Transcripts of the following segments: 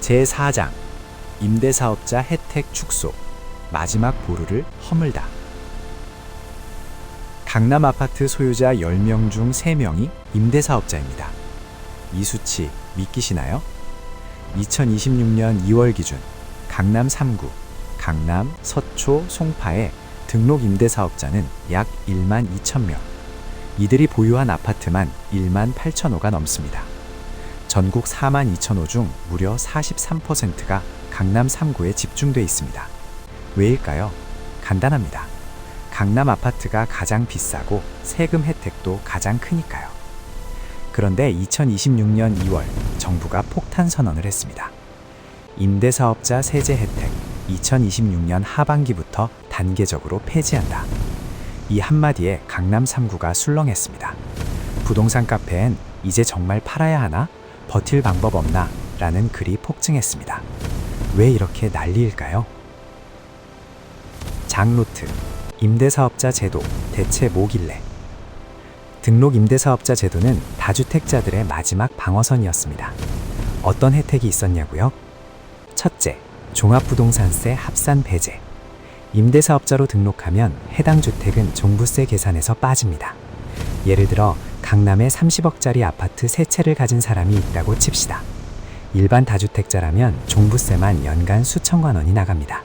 제4장 임대사업자 혜택 축소 마지막 보루를 허물다. 강남 아파트 소유자 10명 중 3명이 임대사업자입니다. 이 수치 믿기시나요? 2026년 2월 기준 강남 3구, 강남, 서초, 송파의 등록 임대사업자는 약 1만 2천 명. 이들이 보유한 아파트만 1만 8천 호가 넘습니다. 전국 4만 2천 호 중 무려 43%가 강남 3구에 집중돼 있습니다. 왜일까요? 간단합니다. 강남 아파트가 가장 비싸고 세금 혜택도 가장 크니까요. 그런데 2026년 2월 정부가 폭탄 선언을 했습니다. 임대사업자 세제 혜택 2026년 하반기부터 단계적으로 폐지한다. 이 한마디에 강남 3구가 술렁했습니다. 부동산 카페엔 이제 정말 팔아야 하나? 버틸 방법 없나? 라는 글이 폭증했습니다. 왜 이렇게 난리일까요? 장노트, 임대사업자 제도 대체 뭐길래? 등록 임대사업자 제도는 다주택자들의 마지막 방어선이었습니다. 어떤 혜택이 있었냐고요? 첫째, 종합부동산세 합산 배제. 임대사업자로 등록하면 해당 주택은 종부세 계산에서 빠집니다. 예를 들어 강남에 30억짜리 아파트 3채를 가진 사람이 있다고 칩시다. 일반 다주택자라면 종부세만 연간 수천만 원이 나갑니다.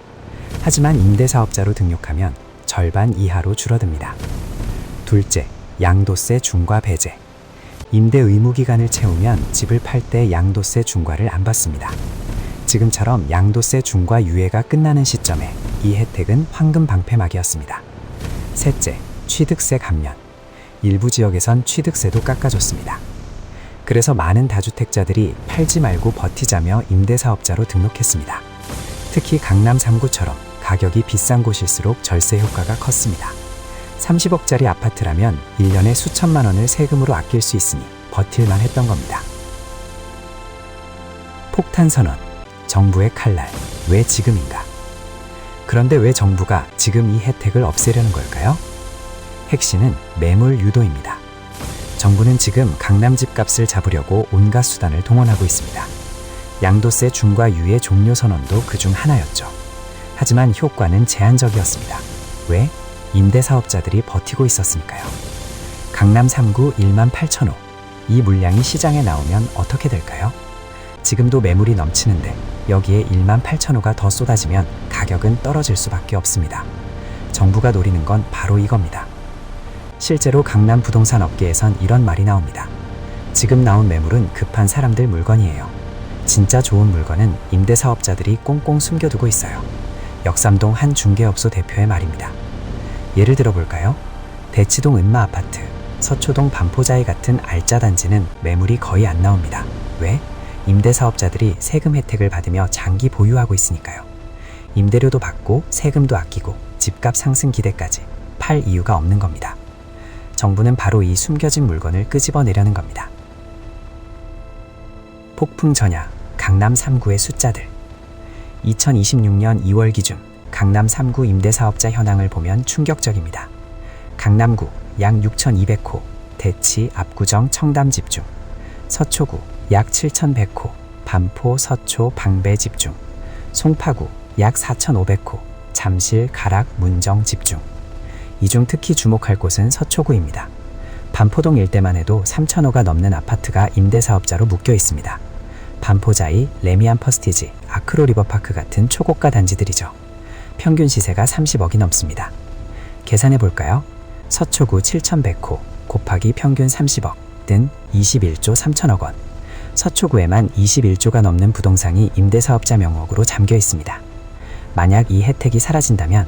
하지만 임대사업자로 등록하면 절반 이하로 줄어듭니다. 둘째, 양도세 중과 배제. 임대 의무 기간을 채우면 집을 팔 때 양도세 중과를 안 받습니다. 지금처럼 양도세 중과 유예가 끝나는 시점에 이 혜택은 황금 방패막이었습니다. 셋째, 취득세 감면. 일부 지역에선 취득세도 깎아줬습니다. 그래서 많은 다주택자들이 팔지 말고 버티자며 임대사업자로 등록했습니다. 특히 강남 3구처럼 가격이 비싼 곳일수록 절세 효과가 컸습니다. 30억짜리 아파트라면 1년에 수천만 원을 세금으로 아낄 수 있으니 버틸만 했던 겁니다. 폭탄 선언, 정부의 칼날, 왜 지금인가? 그런데 왜 정부가 지금 이 혜택을 없애려는 걸까요? 핵심은 매물 유도입니다. 정부는 지금 강남 집값을 잡으려고 온갖 수단을 동원하고 있습니다. 양도세 중과 유예 종료 선언도 그중 하나였죠. 하지만 효과는 제한적이었습니다. 왜? 임대사업자들이 버티고 있었으니까요. 강남 3구 1만 8천 호. 이 물량이 시장에 나오면 어떻게 될까요? 지금도 매물이 넘치는데 여기에 1만 8천 호가 더 쏟아지면 가격은 떨어질 수밖에 없습니다. 정부가 노리는 건 바로 이겁니다. 실제로 강남 부동산 업계에선 이런 말이 나옵니다. 지금 나온 매물은 급한 사람들 물건이에요. 진짜 좋은 물건은 임대사업자들이 꽁꽁 숨겨두고 있어요. 역삼동 한 중개업소 대표의 말입니다. 예를 들어볼까요? 대치동 은마아파트, 서초동 반포자이 같은 알짜 단지는 매물이 거의 안 나옵니다. 왜? 임대사업자들이 세금 혜택을 받으며 장기 보유하고 있으니까요. 임대료도 받고 세금도 아끼고 집값 상승 기대까지 팔 이유가 없는 겁니다. 정부는 바로 이 숨겨진 물건을 끄집어내려는 겁니다. 폭풍 전야, 강남 3구의 숫자들. 2026년 2월 기준 강남 3구 임대사업자 현황을 보면 충격적입니다. 강남구 약 6,200호, 대치, 압구정, 청담 집중. 서초구 약 7,100호, 반포, 서초, 방배 집중. 송파구 약 4,500호, 잠실, 가락, 문정 집중. 이 중 특히 주목할 곳은 서초구입니다. 반포동 일대만 해도 3,000호가 넘는 아파트가 임대사업자로 묶여 있습니다. 반포자이, 레미안 퍼스티지, 아크로 리버파크 같은 초고가 단지들이죠. 평균 시세가 30억이 넘습니다. 계산해 볼까요? 서초구 7,100호 곱하기 평균 30억 등 21조 3천억 원. 서초구에만 21조가 넘는 부동산이 임대사업자 명목으로 잠겨 있습니다. 만약 이 혜택이 사라진다면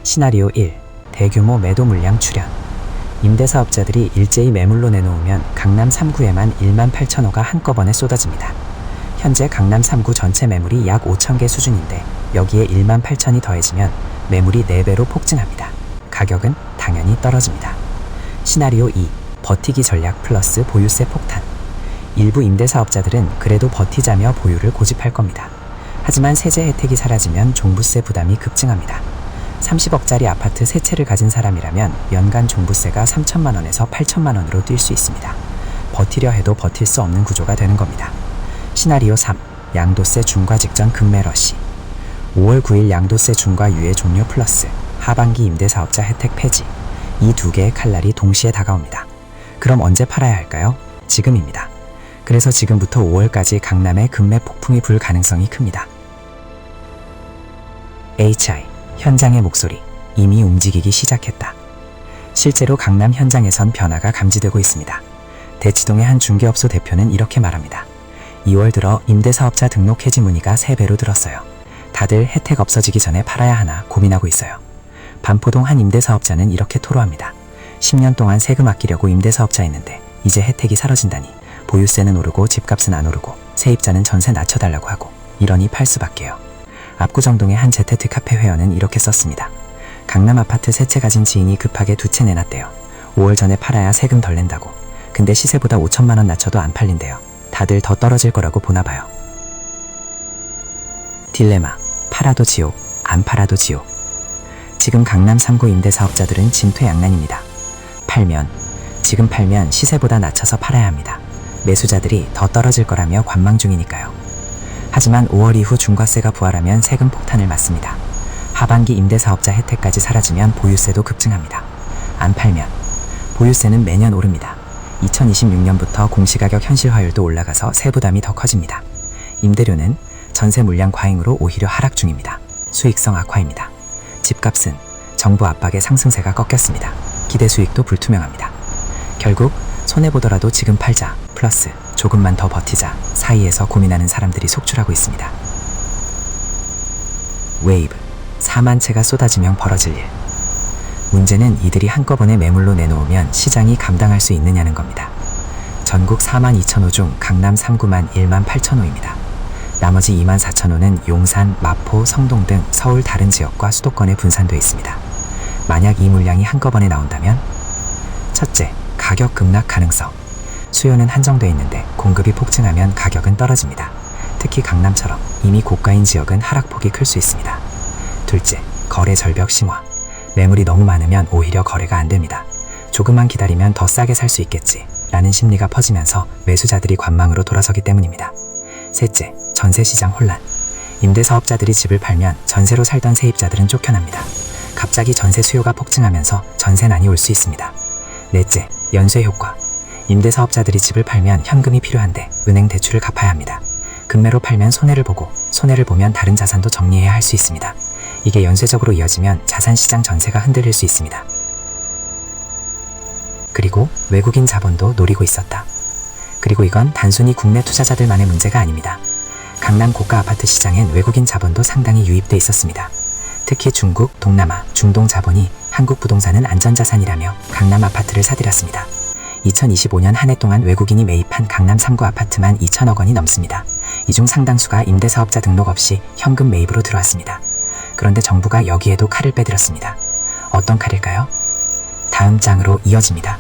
시나리오 1. 대규모 매도 물량 출현. 임대사업자들이 일제히 매물로 내놓으면 강남 3구에만 1만 8천 호가 한꺼번에 쏟아집니다. 현재 강남 3구 전체 매물이 약 5천 개 수준인데 여기에 1만 8천이 더해지면 매물이 4배로 폭증합니다. 가격은 당연히 떨어집니다. 시나리오 2. 버티기 전략 플러스 보유세 폭탄. 일부 임대사업자들은 그래도 버티자며 보유를 고집할 겁니다. 하지만 세제 혜택이 사라지면 종부세 부담이 급증합니다. 30억짜리 아파트 3채를 가진 사람이라면 연간 종부세가 3천만 원에서 8천만 원으로 뛸 수 있습니다. 버티려 해도 버틸 수 없는 구조가 되는 겁니다. 시나리오 3. 양도세 중과 직전 급매러시. 5월 9일 양도세 중과 유예 종료 플러스 하반기 임대사업자 혜택 폐지. 이 두 개의 칼날이 동시에 다가옵니다. 그럼 언제 팔아야 할까요? 지금입니다. 그래서 지금부터 5월까지 강남에 급매 폭풍이 불 가능성이 큽니다. HI, 현장의 목소리, 이미 움직이기 시작했다. 실제로 강남 현장에선 변화가 감지되고 있습니다. 대치동의 한 중개업소 대표는 이렇게 말합니다. 2월 들어 임대사업자 등록 해지 문의가 3배로 늘었어요. 다들 혜택 없어지기 전에 팔아야 하나 고민하고 있어요. 반포동 한 임대사업자는 이렇게 토로합니다. 10년 동안 세금 아끼려고 임대사업자였는데 이제 혜택이 사라진다니 보유세는 오르고 집값은 안 오르고 세입자는 전세 낮춰달라고 하고 이러니 팔 수밖에요. 압구정동의 한 재테크 카페 회원은 이렇게 썼습니다. 강남 아파트 세 채 가진 지인이 급하게 2채 내놨대요. 5월 전에 팔아야 세금 덜 낸다고. 근데 시세보다 5천만 원 낮춰도 안 팔린대요. 다들 더 떨어질 거라고 보나봐요. 딜레마, 팔아도 지옥, 안 팔아도 지옥. 지금 강남 3구 임대사업자들은 진퇴양난입니다. 지금 팔면 시세보다 낮춰서 팔아야 합니다. 매수자들이 더 떨어질 거라며 관망 중이니까요. 하지만 5월 이후 중과세가 부활하면 세금 폭탄을 맞습니다. 하반기 임대사업자 혜택까지 사라지면 보유세도 급증합니다. 안 팔면 보유세는 매년 오릅니다. 2026년부터 공시가격 현실화율도 올라가서 세부담이 더 커집니다. 임대료는 전세 물량 과잉으로 오히려 하락 중입니다. 수익성 악화입니다. 집값은 정부 압박에 상승세가 꺾였습니다. 기대 수익도 불투명합니다. 결국 손해보더라도 지금 팔자 플러스 조금만 더 버티자 사이에서 고민하는 사람들이 속출하고 있습니다. 웨이브, 4만 채가 쏟아지면 벌어질 일. 문제는 이들이 한꺼번에 매물로 내놓으면 시장이 감당할 수 있느냐는 겁니다. 전국 4만 2천 호 중 강남 3구만 1만 8천 호입니다. 나머지 2만 4천 호는 용산, 마포, 성동 등 서울 다른 지역과 수도권에 분산되어 있습니다. 만약 이 물량이 한꺼번에 나온다면 첫째, 가격 급락 가능성. 수요는 한정되어 있는데 공급이 폭증하면 가격은 떨어집니다. 특히 강남처럼 이미 고가인 지역은 하락폭이 클 수 있습니다. 둘째, 거래 절벽 심화. 매물이 너무 많으면 오히려 거래가 안 됩니다. 조금만 기다리면 더 싸게 살 수 있겠지 라는 심리가 퍼지면서 매수자들이 관망으로 돌아서기 때문입니다. 셋째, 전세시장 혼란. 임대사업자들이 집을 팔면 전세로 살던 세입자들은 쫓겨납니다. 갑자기 전세 수요가 폭증하면서 전세난이 올 수 있습니다. 넷째, 연쇄 효과. 임대사업자들이 집을 팔면 현금이 필요한데 은행 대출을 갚아야 합니다. 급매로 팔면 손해를 보고 손해를 보면 다른 자산도 정리해야 할 수 있습니다. 이게 연쇄적으로 이어지면 자산시장 전세가 흔들릴 수 있습니다. 그리고 외국인 자본도 노리고 있었다. 그리고 이건 단순히 국내 투자자들만의 문제가 아닙니다. 강남 고가 아파트 시장엔 외국인 자본도 상당히 유입돼 있었습니다. 특히 중국, 동남아, 중동 자본이 한국 부동산은 안전자산이라며 강남 아파트를 사들였습니다. 2025년 한 해 동안 외국인이 매입한 강남 3구 아파트만 2천억 원이 넘습니다. 이 중 상당수가 임대사업자 등록 없이 현금 매입으로 들어왔습니다. 그런데 정부가 여기에도 칼을 빼들었습니다. 어떤 칼일까요? 다음 장으로 이어집니다.